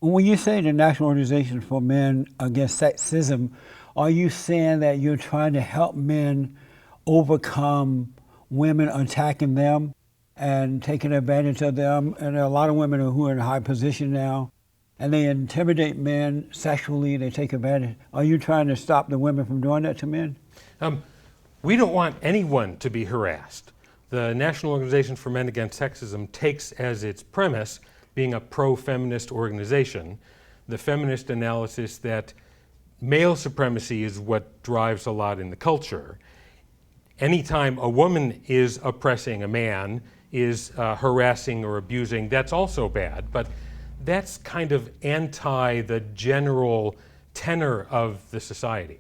When you say the National Organization for Men Against Sexism, are you saying that you're trying to help men overcome women attacking them and taking advantage of them? And there are a lot of women who are in a high position now, and they intimidate men sexually, they take advantage. Are you trying to stop the women from doing that to men? We don't want anyone to be harassed. The National Organization for Men Against Sexism takes as its premise, being a pro-feminist organization, the feminist analysis that male supremacy is what drives a lot in the culture. Anytime a woman is oppressing a man, is harassing or abusing, that's also bad, but that's kind of anti the general tenor of the society.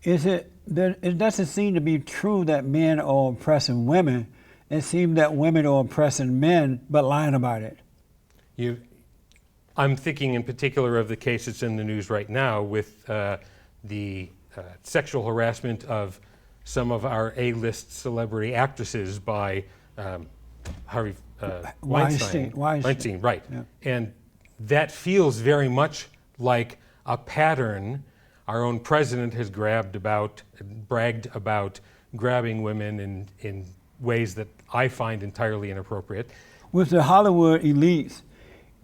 It doesn't seem to be true that men are oppressing women. It seems that women are oppressing men, but lying about it. I'm thinking in particular of the case that's in the news right now with the sexual harassment of some of our A-list celebrity actresses by Harvey Weinstein, right. Yeah. And that feels very much like a pattern. Our own president has bragged about grabbing women in ways that I find entirely inappropriate. With the Hollywood elites,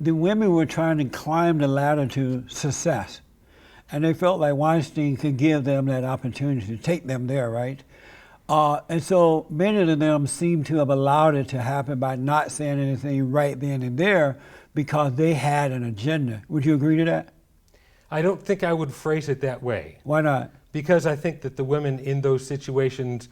the women were trying to climb the ladder to success, and they felt like Weinstein could give them that opportunity to take them there, right? And so many of them seem to have allowed it to happen by not saying anything right then and there because they had an agenda. Would you agree to that? I don't think I would phrase it that way. Why not? Because I think that the women in those situations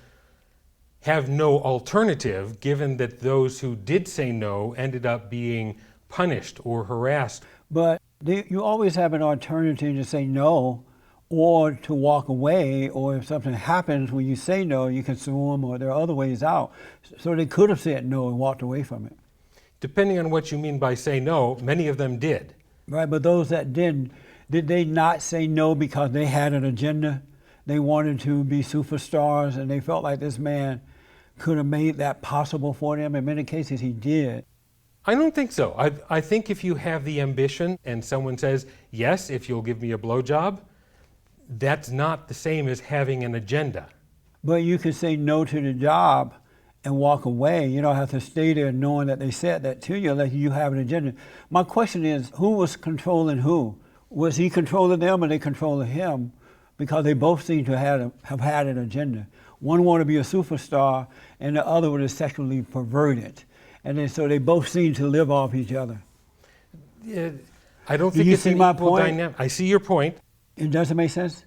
have no alternative, given that those who did say no ended up being punished or harassed. But you always have an alternative to say no or to walk away, or if something happens when you say no, you can sue them, or there are other ways out. So they could have said no and walked away from it. Depending on what you mean by say no, many of them did. Right, but those that didn't, did they not say no because they had an agenda? They wanted to be superstars and they felt like this man could have made that possible for them. In many cases, he did. I don't think so. I think if you have the ambition and someone says, yes, if you'll give me a blowjob, that's not the same as having an agenda. But you could say no to the job and walk away. You don't have to stay there knowing that they said that to you, like you have an agenda. My question is, who was controlling who? Was he controlling them or they controlling him? Because they both seem to have had an agenda. One wanted to be a superstar and the other was sexually perverted. And then so they both seem to live off each other. Yeah, I don't think it's an equal dynamic. I see your point. It doesn't make sense?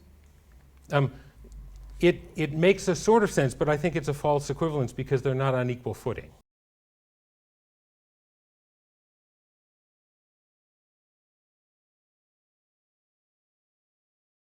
It makes a sort of sense, but I think it's a false equivalence because they're not on equal footing.